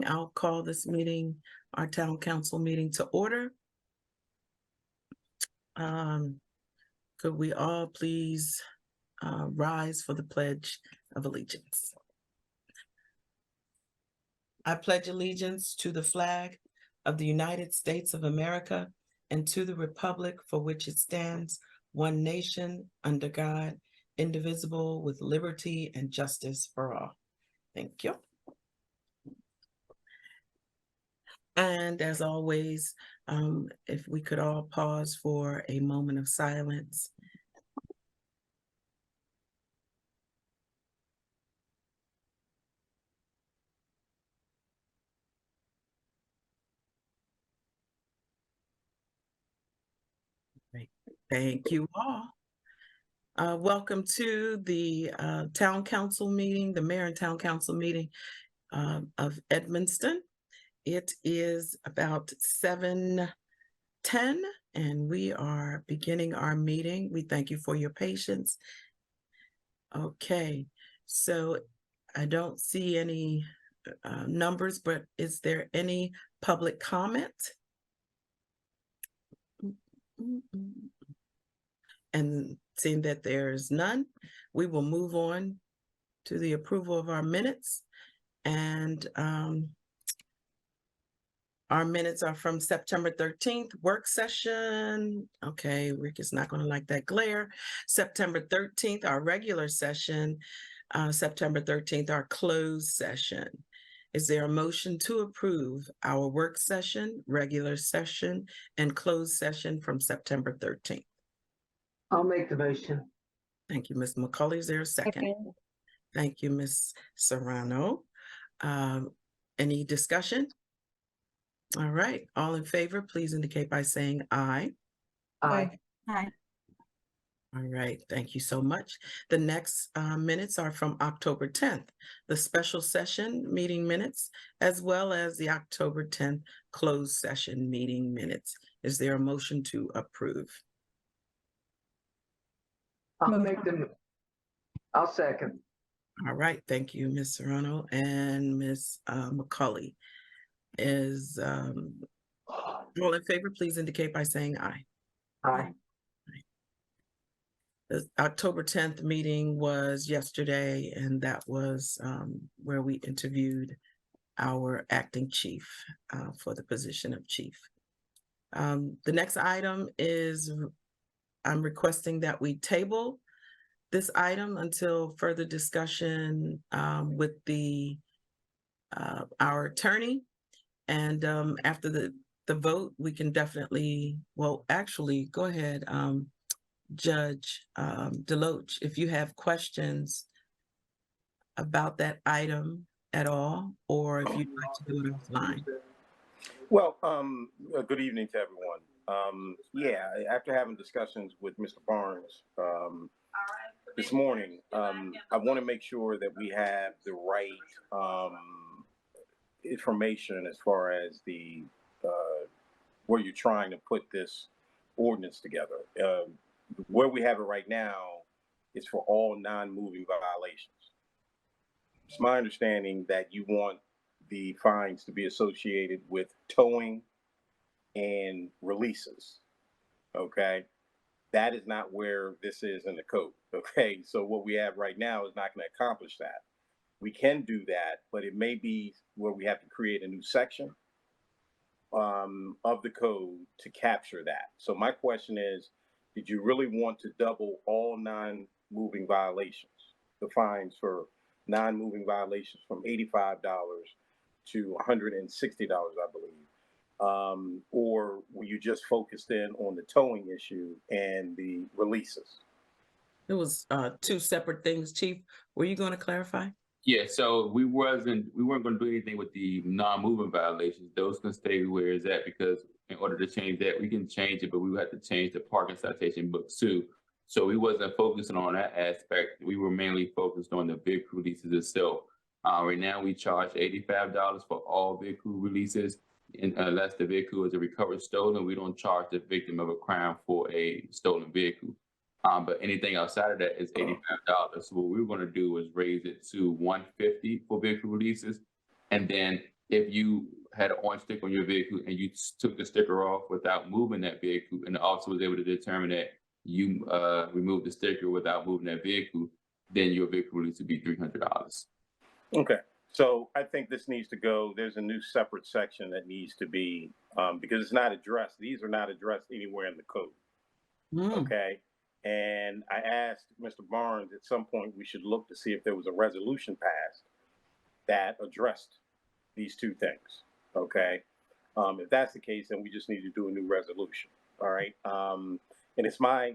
I'll call this meeting, our town council meeting, to order. Could we all please rise for the Pledge of Allegiance? I pledge allegiance to the flag of the United States of America and to the republic for which it stands, one nation, under God, indivisible, with liberty and justice for all. Thank you. And as always, if we could all pause for a moment of silence. Thank you all. Welcome to the town council meeting, the mayor and town council meeting of Edmonston. It is about 7:10 and we are beginning our meeting. We thank you for your patience. Okay, so I don't see any numbers, but is there any public comment? And seeing that there's none, we will move on to the approval of our minutes. And our minutes are from September 13th, work session. Okay, Rick is not going to like that glare. September 13th, our regular session. September 13th, our closed session. Is there a motion to approve our work session, regular session, and closed session from September 13th? I'll make the motion. Thank you, Ms. McCauley. Is there a second? Okay. Thank you, Ms. Serrano. Any discussion? All right, all in favor, please indicate by saying aye. Aye. Aye. All right, thank you so much. The next minutes are from October 10th, the special session meeting minutes, as well as the October 10th closed session meeting minutes. Is there a motion to approve? I'll second. All right, thank you, Ms. Serrano and Ms. McCauley. Is all in favor, please indicate by saying aye. Aye. The October 10th meeting was yesterday, and that was where we interviewed our acting chief for the position of chief. The next item is I'm requesting that we table this item until further discussion with our attorney. And after the vote, we can definitely, well, actually, go ahead, Judge Deloach, if you have questions about that item at all, or if you'd like to do it offline. Well, good evening to everyone. Yeah, after having discussions with Mr. Barnes this morning, I want to make sure that we have the right information as far as the where you're trying to put this ordinance together. Where we have it right now is for all non-moving violations. It's my understanding that you want the fines to be associated with towing and releases. Okay, that is not where this is in the code. Okay, so what we have right now is not going to accomplish that. We can do that, but it may be where we have to create a new section of the code to capture that. So my question is, did you really want to double all non-moving violations, the fines for non-moving violations from $85 to $160, I believe? Or were you just focused in on the towing issue and the releases? It was two separate things, Chief. Were you going to clarify? Yeah, so we weren't going to do anything with the non-moving violations. Those can stay where it's at, because in order to change that, we can change it, but we would have to change the parking citation book too. So we wasn't focusing on that aspect. We were mainly focused on the vehicle releases itself. Right now, we charge $85 for all vehicle releases, and unless the vehicle is a recovered stolen, we don't charge the victim of a crime for a stolen vehicle. But anything outside of that is $85. So what we were going to do is raise it to $150 for vehicle releases, and then if you had an orange sticker on your vehicle and you took the sticker off without moving that vehicle, and the officer was able to determine that you removed the sticker without moving that vehicle, then your vehicle will need to be $300. Okay, so I think this needs to go, there's a new separate section that needs to be, because it's not addressed, these are not addressed anywhere in the code, Mm, okay? And I asked Mr. Barnes, at some point, we should look to see if there was a resolution passed that addressed these two things, okay? If that's the case, then we just need to do a new resolution, all right? And it's my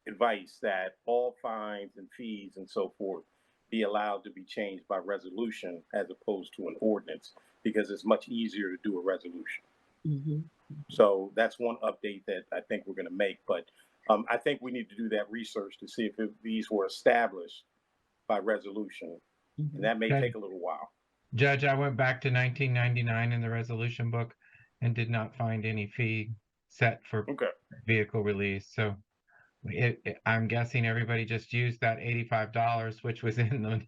advice that all fines and fees and so forth be allowed to be changed by resolution as opposed to an ordinance, because it's much easier to do a resolution. mhm. So that's one update that I think we're going to make. But I think we need to do that research to see if these were established by resolution, and that may Okay. take a little while. Judge, I went back to 1999 in the resolution book and did not find any fee set for Okay. vehicle release. So I'm guessing everybody just used that $85, which was in the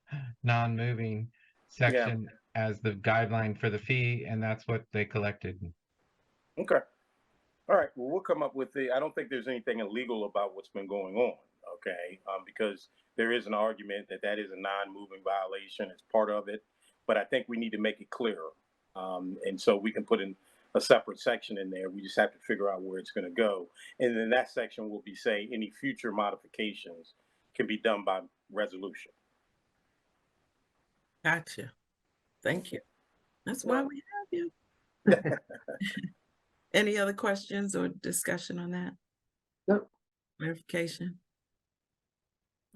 non-moving section as the guideline for the fee, and that's what they collected. Okay. All right. Well, we'll come up with I don't think there's anything illegal about what's been going on. Okay. Because there is an argument that that is a non-moving violation. It's part of it, but I think we need to make it clearer. And so we can put in a separate section in there. We just have to figure out where it's going to go. And then that section will be say any future modifications can be done by resolution. Gotcha. Thank you. That's why we have you. Any other questions or discussion on that? Nope. Clarification?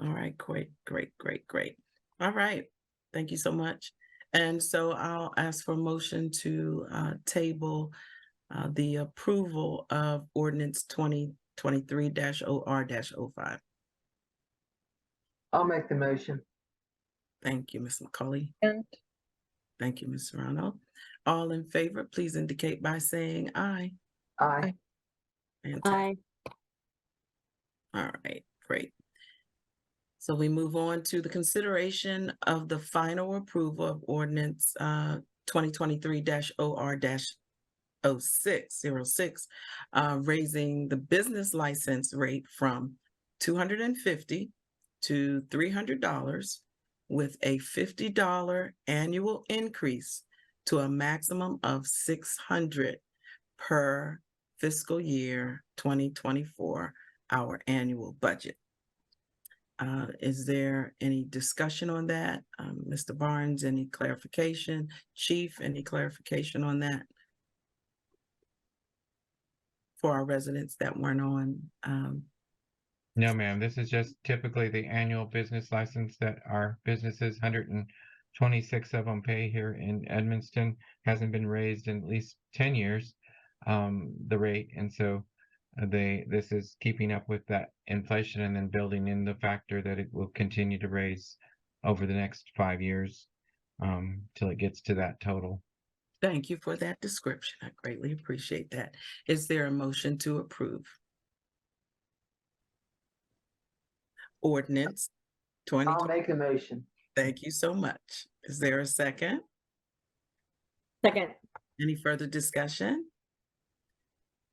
All right, great. All right, thank you so much. And so I'll ask for a motion to table the approval of ordinance 2023-OR-05. I'll make the motion. Thank you, Ms. McCauley. And Thank you, Ms. Serrano. All in favor, please indicate by saying aye. Aye. Fantastic. I, All right, great. So we move on to the consideration of the final approval of ordinance 2023-OR-0606, raising the business license rate from $250 to $300 with a $50 annual increase to a maximum of $600 per fiscal year 2024, our annual budget. Is there any discussion on that? Mr. Barnes, any clarification? Chief, any clarification on that? For our residents that weren't on, No, ma'am, this is just typically the annual business license that our businesses, 126 of them pay here in Edmonston, hasn't been raised in at least 10 years, the rate. And so this is keeping up with that inflation and then building in the factor that it will continue to raise over the next 5 years till it gets to that total. thank you for that description. I greatly appreciate that. Is there a motion to approve? Ordinance I'll 2020. make a motion. Thank you so much. Is there a second? second, Any further discussion?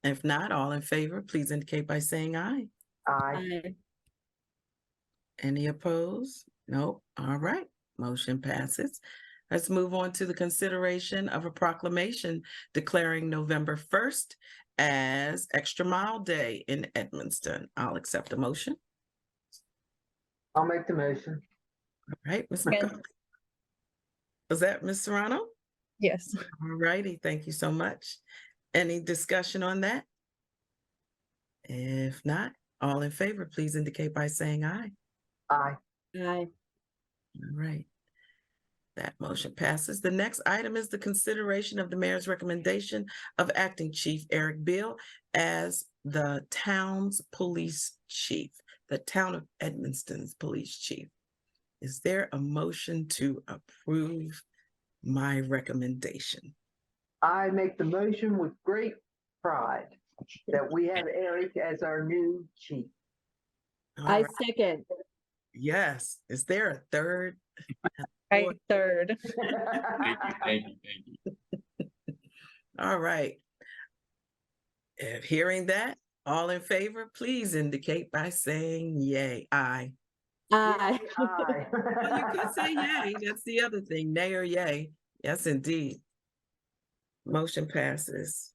If not, all in favor, please indicate by saying aye. Aye. I, Any opposed? Nope. All right, motion passes. Let's move on to the consideration of a proclamation declaring November 1st as Extra Mile Day in Edmonston. I'll accept a motion. I'll make the motion. All right, Ms. Second. McCauley. Was that Ms. Serrano? yes, All righty, thank you so much. Any discussion on that? If not, all in favor, please indicate by saying aye. Aye. I, All right. That motion passes. The next item is the consideration of the mayor's recommendation of acting Chief Eric Beal as the town's police chief, the town of Edmonston's police chief. Is there a motion to approve my recommendation? I make the motion with great pride that we have Eric as our new chief. All I right. second, Yes. Is there a third? I third. Thank you. All right. If hearing that, all in favor, please indicate by saying yay. Aye. Aye. Aye. Well, you could say yay. That's the other thing, nay or yay. Yes, indeed. Motion passes.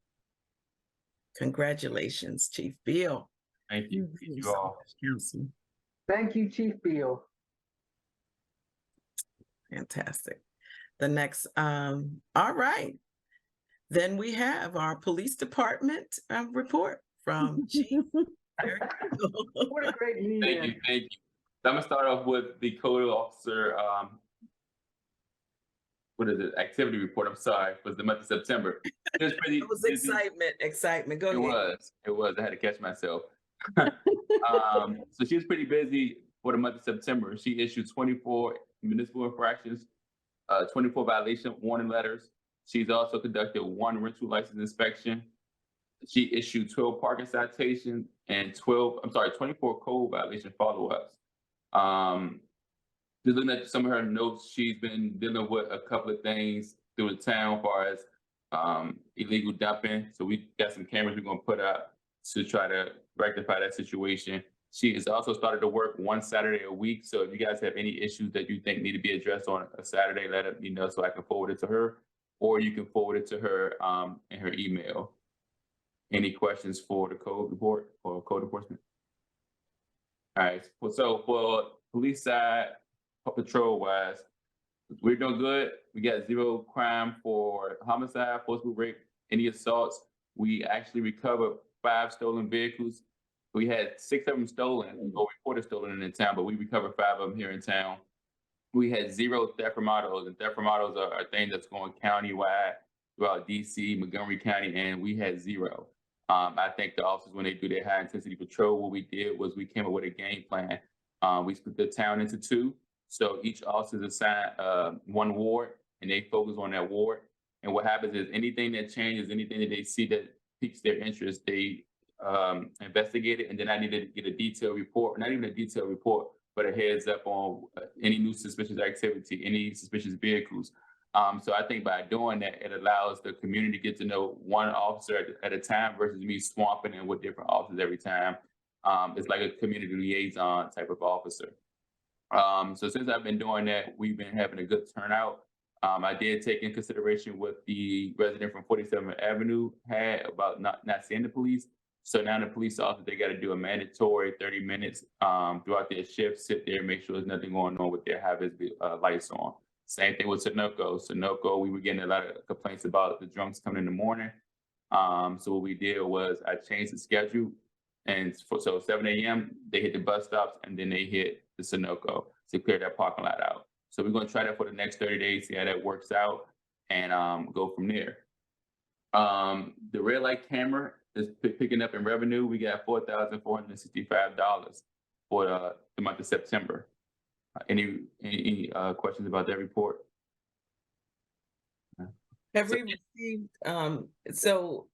Congratulations, Chief Bill. Thank you. Thank you all. Councilman. Thank you, Chief Bill. Fantastic. The next, all right. Then we have our police department report from Chief. There you go. What a great Thank meeting. you. Thank you. So I'm gonna start off with the code officer, what is it? Activity report. I'm sorry, was the month of September. It was pretty It was busy. excitement. Go It ahead. was. I had to catch myself. So she was pretty busy for the month of September. She issued 24 municipal infractions, 24 violation warning letters. She's also conducted 1 rental license inspection. She issued 12 parking citations and 24 code violation follow-ups. Just looking at some of her notes, she's been dealing with a couple of things through the town as far as illegal dumping. So we got some cameras we're gonna put up to try to rectify that situation. She has also started to work 1 Saturday a week. So if you guys have any issues that you think need to be addressed on a Saturday, let me know so I can forward it to her, or you can forward it to her in her email. Any questions for the code report or code enforcement? All right, so for police side, patrol wise, we're doing good. We got 0 crime for homicide, forcible rape, any assaults. We actually recovered 5 stolen vehicles. We had 6 of them stolen or reported stolen in town, but we recovered 5 of them here in town. We had 0 theft from autos, and theft from autos are a thing that's going countywide throughout DC, Montgomery County, and we had 0. I think the officers, when they do their high intensity patrol, what we did was we came up with a game plan. We split the town into 2. So each officer is assigned 1 ward, and they focus on that ward. And what happens is anything that changes, anything that they see that piques their interest, they investigate it. And then I need to get a detailed report, not even a detailed report, but a heads up on any new suspicious activity, any suspicious vehicles. So I think by doing that, it allows the community to get to know 1 officer at a time versus me swamping in with different officers every time. It's like a community liaison type of officer. So since I've been doing that, we've been having a good turnout. I did take in consideration what the resident from 47th Avenue had about not seeing the police. So now the police officers, they got to do a mandatory 30 minutes throughout their shift, sit there, make sure there's nothing going on with their high-vis lights on. Same thing with Sunoco. Sunoco, we were getting a lot of complaints about the drunks coming in the morning. So what we did was I changed the schedule. And so 7 a.m., they hit the bus stops and then they hit the Sunoco to clear that parking lot out. So we're going to try that for the next 30 days, see how that works out, and go from there. The red light camera is picking up in revenue. We got $4,465 for the month of September. Any questions about that report? Have we received, so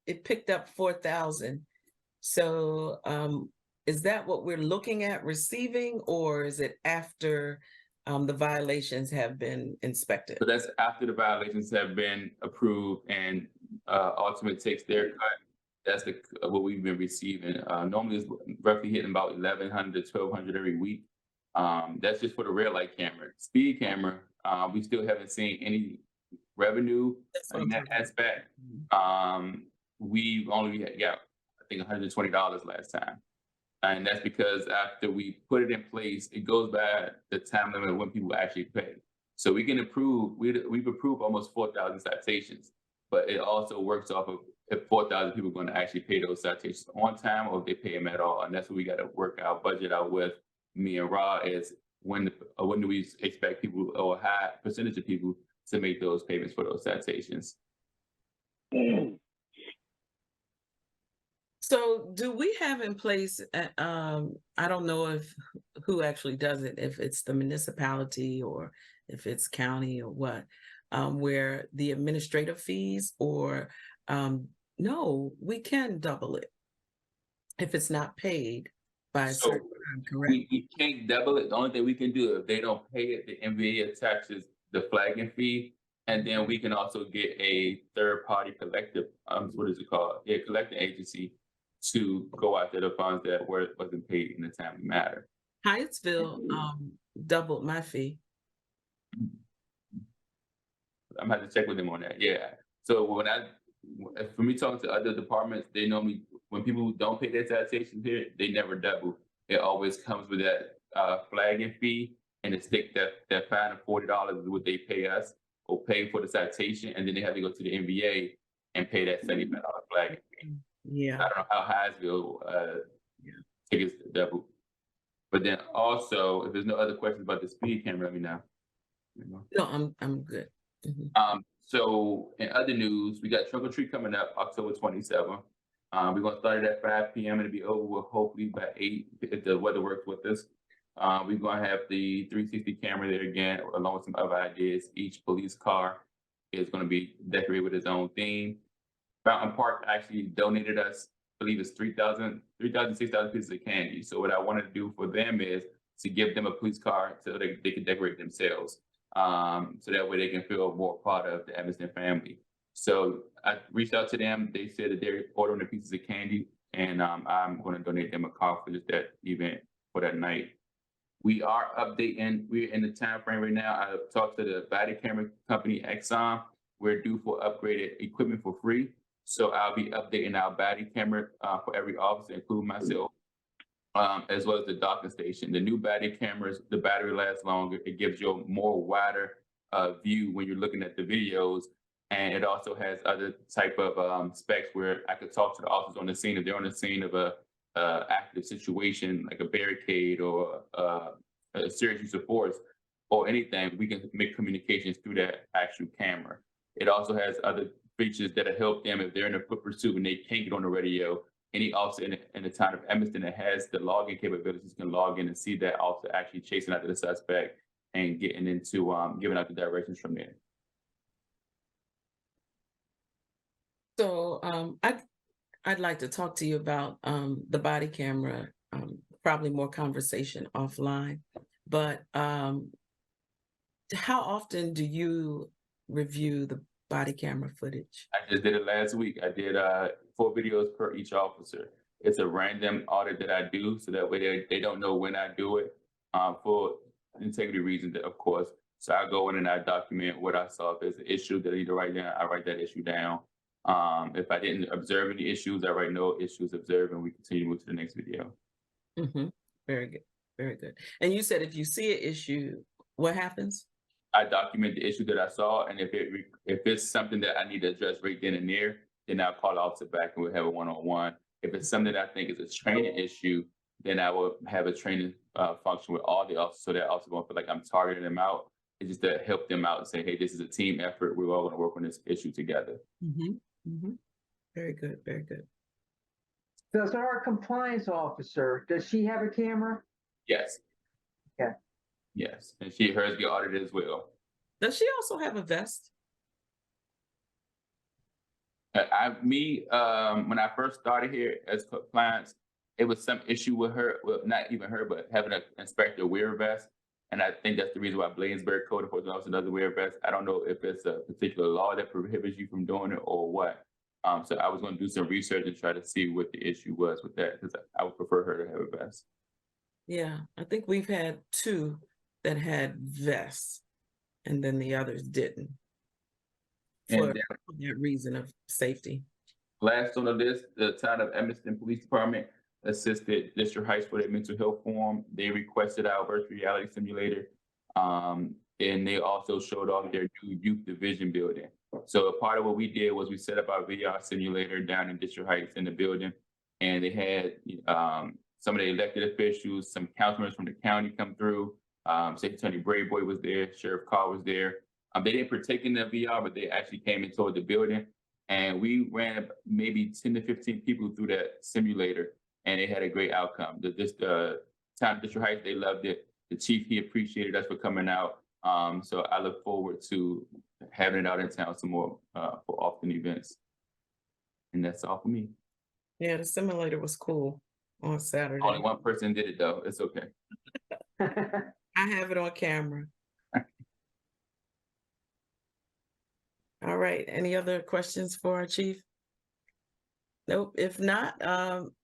it picked up 4,000. So is that what we're looking at receiving, or is it after the violations have been inspected? So that's after the violations have been approved and ultimate takes their cut. That's what we've been receiving. Normally it's roughly hitting about 1,100 to 1,200 every week. That's just for the red light camera. Speed camera, we still haven't seen any revenue in that aspect. We only got, I think, $120 last time. And that's because after we put it in place, it goes by the time limit when people actually pay. So we can approve, we've approved almost 4,000 citations, but it also works off of if 4,000 people are going to actually pay those citations on time or if they pay them at all. And that's what we got to work our budget out with, me and Ra, is when do we expect people, or a high percentage of people, to make those payments for those citations. So do we have in place, I don't know who actually does it, if it's the municipality or if it's county or what, where the administrative fees, or no, we can double it if it's not paid. by a So certain time, correct? we can't double it. The only thing we can do, if they don't pay it, the NBA attaches the flagging fee. And then we can also get a third party collective, what is it called? Yeah, collecting agency to go after the funds that wasn't paid in a timely manner. Hyattsville doubled my fee. I'm gonna have to check with them on that. Yeah. So for me talking to other departments, they normally, when people don't pay their taxation here, they never double. It always comes with that flagging fee, and it's that fine of $40 is what they pay us or pay for the citation, and then they have to go to the NBA and pay that $75 flagging fee. Yeah. I don't know how Hyattsville tickets double. But then also, if there's no other questions about the speed camera, let me know. No, I'm good. Mhm. So in other news, we got Trunk or Treat coming up October 27th. We're gonna start it at 5 p.m. and it'll be over with hopefully by 8 if the weather works with us. We're gonna have the 360 camera there again, along with some other ideas. Each police car is gonna be decorated with its own theme. Fountain Park actually donated us, I believe it's 3,000, 6,000 pieces of candy. So what I wanted to do for them is to give them a police car so they can decorate themselves. So that way they can feel more part of the Edmonston family. So I reached out to them. They said that they're ordering the pieces of candy, and I'm going to donate them a car for just that event for that night. We are updating. We're in the time frame right now. I talked to the body camera company Exxon. We're due for upgraded equipment for free. So I'll be updating our body camera for every officer, including myself, as well as the docking station. The new body cameras, the battery lasts longer. It gives you a more wider view when you're looking at the videos. And it also has other type of specs where I could talk to the officers on the scene. If they're on the scene of a active situation, like a barricade or a serious use of force or anything, we can make communications through that actual camera. It also has other features that'll help them if they're in a foot pursuit and they can't get on the radio. Any officer in the town of Edmonston that has the login capabilities can log in and see that officer actually chasing after the suspect and getting into giving out the directions from there. So I'd like to talk to you about the body camera, probably more conversation offline, but how often do you review the body camera footage? I just did it last week. I did 4 videos per each officer. It's a random audit that I do, so that way they don't know when I do it, for integrity reasons, of course. So I go in and I document what I saw. If there's an issue that I need to write down, I write that issue down. If I didn't observe any issues, I write no issues observed, and we continue to move to the next video. Very good, very good. And you said if you see an issue, what happens? I document the issue that I saw, and if it's something that I need to address right then and there, then I'll call the officer back and we'll have a one-on-one. If it's something that I think is a training issue, then I will have a training function with all the officers, so that officer won't feel like I'm targeting them out. It's just to help them out and say, hey, this is a team effort. We're all going to work on this issue together. Very good, very good. Does our compliance officer, does she have a camera? Yes. Yeah. Yes, and hers get audited as well. Does she also have a vest? When I first started here as compliance, it was some issue with her, well, not even her, but having an inspector wear a vest. And I think that's the reason why Bladensburg Code Enforcement Officer doesn't wear a vest. I don't know if it's a particular law that prohibits you from doing it or what. So I was going to do some research and try to see what the issue was with that, because I would prefer her to have a vest. Yeah, I think we've had 2 that had vests, and then the others didn't. For that reason of safety. Last on the list, the town of Edmonston Police Department assisted District Heights for their mental health forum. They requested our virtual reality simulator, and they also showed off their new youth division building. So a part of what we did was we set up our VR simulator down in District Heights in the building, and they had some of the elected officials, some councilmen from the county come through. State Attorney Brayboy was there, Sheriff Carr was there. They didn't partake in the VR, but they actually came and toured the building. And we ran maybe 10 to 15 people through that simulator, and they had a great outcome. The town of District Heights, they loved it. The chief, he appreciated us for coming out. So I look forward to having it out in town some more for often events. And that's all for me. Yeah, the simulator was cool. on Saturday. Only one person did it though. It's okay. I have it on camera. All right. Any other questions for our chief? Nope. If not,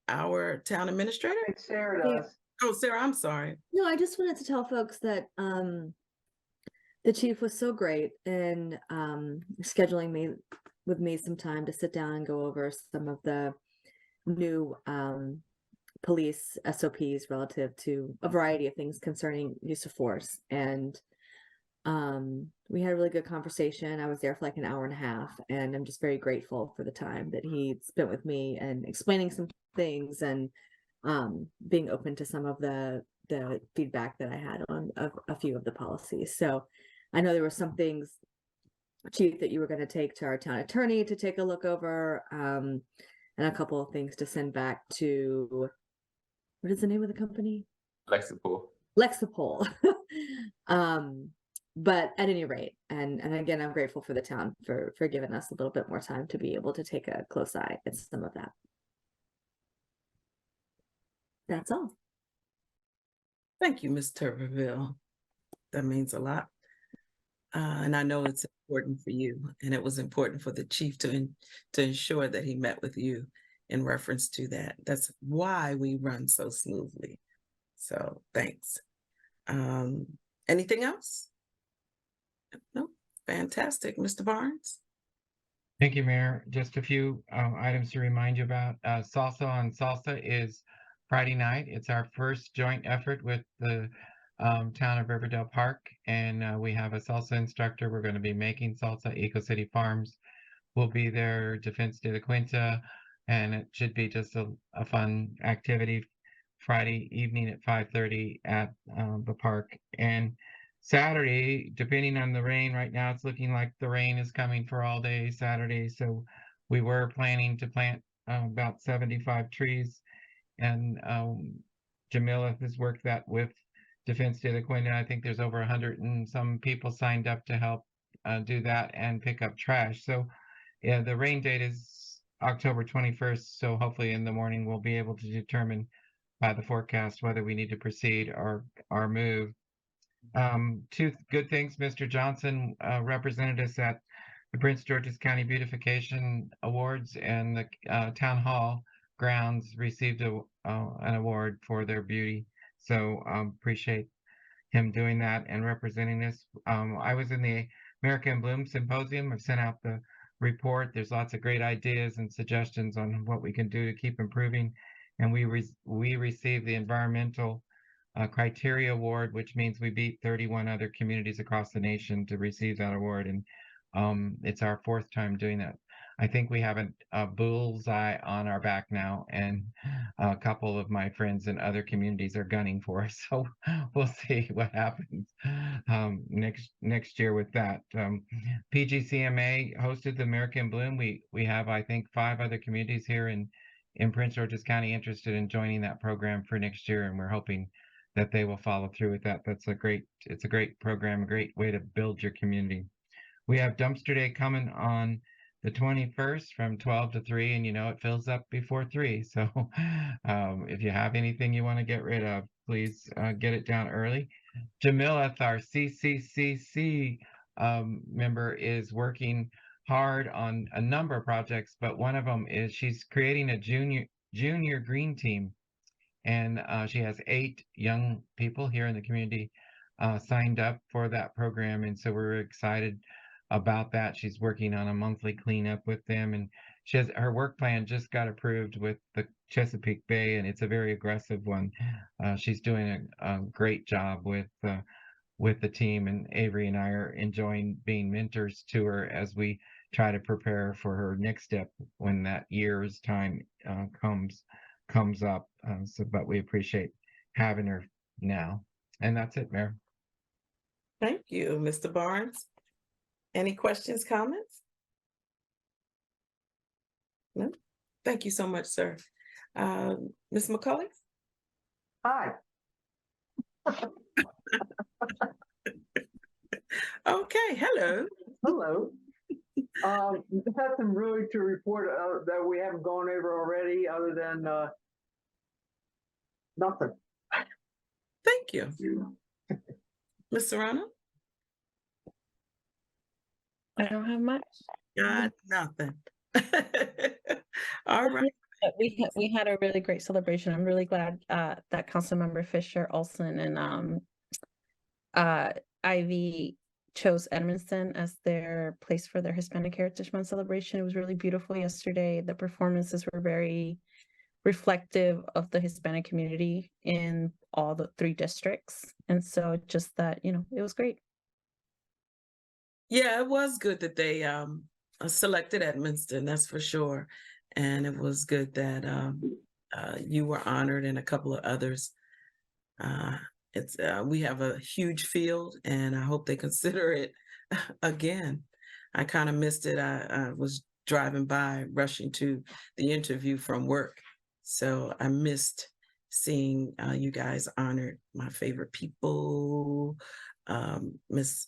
our town administrator. Sarah does. Oh, Sarah, I'm sorry. No, I just wanted to tell folks that the chief was so great in scheduling me some time to sit down and go over some of the new police SOPs relative to a variety of things concerning use of force. And we had a really good conversation. I was there for like an hour and a half, and I'm just very grateful for the time that he spent with me and explaining some things and being open to some of the feedback that I had on a few of the policies. So I know there were some things, Chief, that you were going to take to our town attorney to take a look over, and a couple of things to send back to, what is the name of the company? Lexipol. But at any rate, and again, I'm grateful for the town for giving us a little bit more time to be able to take a close eye at some of that. That's all. Thank you, Ms. Turberville. That means a lot. And I know it's important for you, and it was important for the chief to ensure that he met with you in reference to that. That's why we run so smoothly. So thanks. Anything else? No, fantastic. Mr. Barnes? Thank you, Mayor. Just a few items to remind you about. Salsa on Salsa is Friday night. It's our first joint effort with the town of Riverdale Park, and we have a salsa instructor. We're going to be making salsa. Eco City Farms will be there, Defense de la Quinta, and it should be just a fun activity Friday evening at 5:30 at the park. And Saturday, depending on the rain, right now it's looking like the rain is coming for all day Saturday. So we were planning to plant about 75 trees, and Jamila has worked that with Defense de la Quinta. I think there's over 100 and some people signed up to help do that and pick up trash. So yeah, the rain date is October 21st. So hopefully in the morning we'll be able to determine by the forecast whether we need to proceed or move. Two good things. Mr. Johnson represented us at the Prince George's County Beautification Awards, and the Town Hall grounds received an award for their beauty. So appreciate him doing that and representing us. I was in the America in Bloom Symposium. I've sent out the report. There's lots of great ideas and suggestions on what we can do to keep improving. And we received the environmental criteria award, which means we beat 31 other communities across the nation to receive that award. And it's our fourth time doing that. I think we have a bullseye on our back now, and a couple of my friends in other communities are gunning for us. So we'll see what happens next year with that. PGCMA hosted the America in Bloom. We have, I think, 5 other communities here in Prince George's County interested in joining that program for next year, and we're hoping that they will follow through with that. It's a great program, a great way to build your community. We have Dumpster Day coming on the 21st from 12 to 3, and it fills up before 3. So if you have anything you want to get rid of, please get it down early. Jamilith, our CCCC member, is working hard on a number of projects, but one of them is she's creating a junior green team, and she has 8 young people here in the community signed up for that program, and so we're excited about that. She's working on a monthly cleanup with them, and her work plan just got approved with the Chesapeake Bay, and it's a very aggressive one. She's doing a great job with the team, and Avery and I are enjoying being mentors to her as we try to prepare for her next step when that year's time comes up. But we appreciate having her now. And that's it, Mayor. Thank you, Mr. Barnes. Any questions, comments? No? Thank you so much, sir. Ms. McCulley? Hi. Okay, hello. Hello. Nothing really to report that we haven't gone over already, other than Nothing. Thank you. Ms. Serrano? I don't have much. Got nothing. All right. But we had a really great celebration. I'm really glad that Councilmember Fisher, Olson, and Ivy chose Edmonston as their place for their Hispanic Heritage Month celebration. It was really beautiful yesterday. The performances were very reflective of the Hispanic community in all the 3 districts. And so just that, it was great. Yeah, it was good that they selected Edmonston, that's for sure. And it was good that you were honored and a couple of others. We have a huge field, and I hope they consider it again. I kind of missed it. I was driving by, rushing to the interview from work, so I missed seeing you guys honored. My favorite people, Miss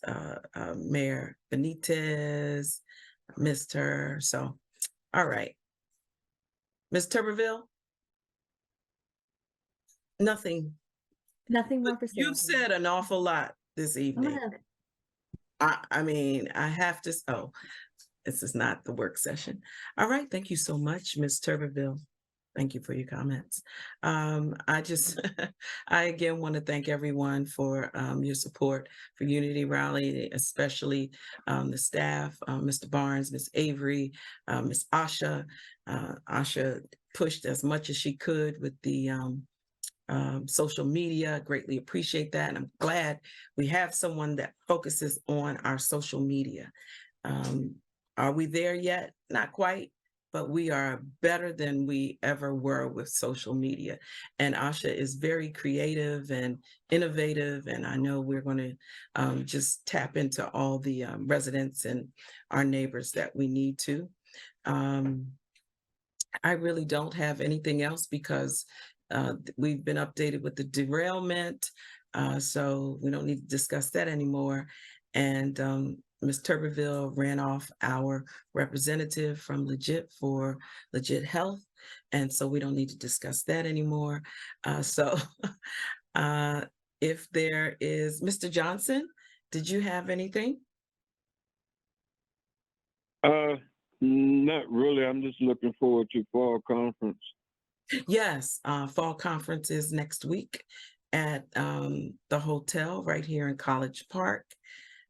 Mayor Benitez, missed her. So, all right, Miss Tuberville, nothing. Nothing more for You've Sarah. said an awful lot this I'm evening. gonna- I mean, I have to. Oh, this is not the work session. All right, thank you so much, Ms. Tuberville. Thank you for your comments. I just, I again want to thank everyone for your support for Unity Rally, especially the staff, Mr. Barnes, Ms. Avery, Ms. Asha. Asha pushed as much as she could with the social media. Greatly appreciate that. And I'm glad we have someone that focuses on our social media. Are we there yet? Not quite, but we are better than we ever were with social media. And Asha is very creative and innovative. And I know we're going to just tap into all the residents and our neighbors that we need to. I really don't have anything else because we've been updated with the derailment, so we don't need to discuss that anymore. And Ms. Tuberville ran off our representative from Legit for Legit Health, and so we don't need to discuss that anymore. So if there is, Mr. Johnson, did you have anything? Not really. I'm just looking forward to fall conference. Yes, fall conference is next week at the hotel right here in College Park.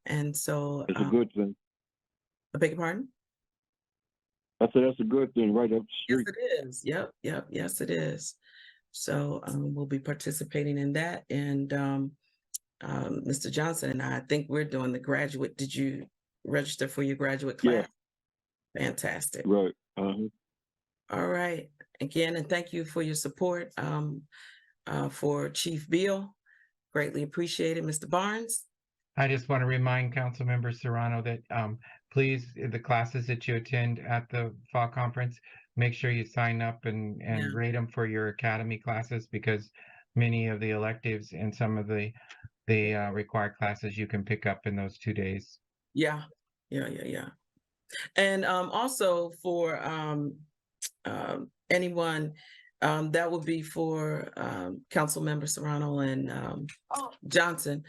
And so, It's a good thing. I beg your pardon? I said that's a good thing right up the Yes, street. it is. Yep, yes, it is. So we'll be participating in that. And Mr. Johnson and I think we're doing the graduate. Did you register for your graduate class? Yeah. Fantastic. Right. All right. Again, and thank you for your support for Chief Beal. Greatly appreciated. Mr. Barnes? I just want to remind Councilmember Serrano that please, the classes that you attend at the fall conference, make sure you sign up and Yeah. rate them for your academy classes, because many of the electives and some of the required classes you can pick up in those 2 days. Yeah. And also for anyone, that would be for Councilmember Serrano and Johnson.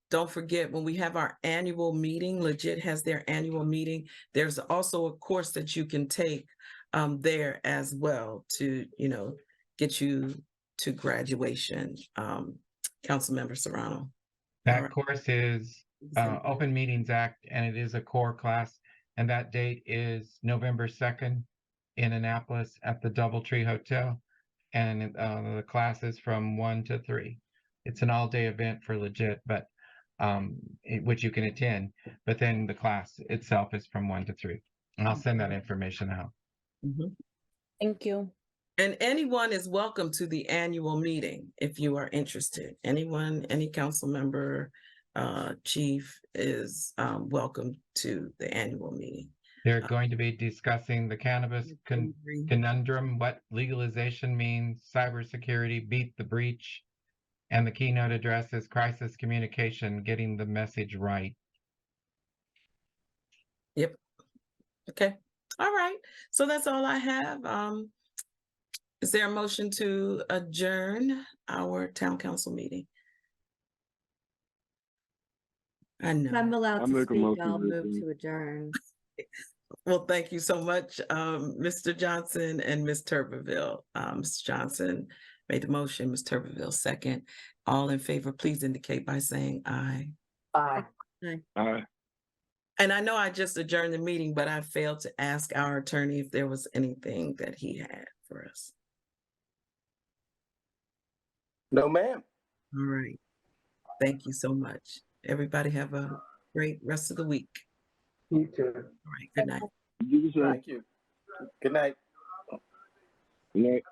Don't forget, when we have our annual meeting, Legit has their annual meeting, there's also a course that you can take there as well to, get you to graduation, Councilmember Serrano. That right. course is Open Meetings Act, and it is a core class. And that date is November 2nd in Annapolis at the Doubletree Hotel. And the class is from 1 to 3. It's an all-day event for Legit, but which you can attend. But then the class itself is from 1 to 3. And I'll send that information out. Mhm. Thank you. And anyone is welcome to the annual meeting if you are interested. Anyone, any council member, chief is welcome to the annual meeting. They're going to be discussing the cannabis conundrum, what legalization means, cybersecurity, beat the breach, and the keynote address is crisis communication, getting the message right. Yep. Okay. All right. So that's all I have. Is there a motion to adjourn our town council meeting? I If I'm know. allowed I to make a speak, motion I'll to move adjourn. to adjourn. Well, thank you so much, Mr. Johnson and Ms. Turbeville. Mr. Johnson made the motion, Ms. Turbeville second. All in favor, please indicate by saying aye. Aye. Aye. And I know I just adjourned the meeting, but I failed to ask our attorney if there was anything that he had for us. No, ma'am. All right. Thank you so much. Everybody have a great rest of the week. You too. All right. Good night. You can say, Thank you. Good night. good night.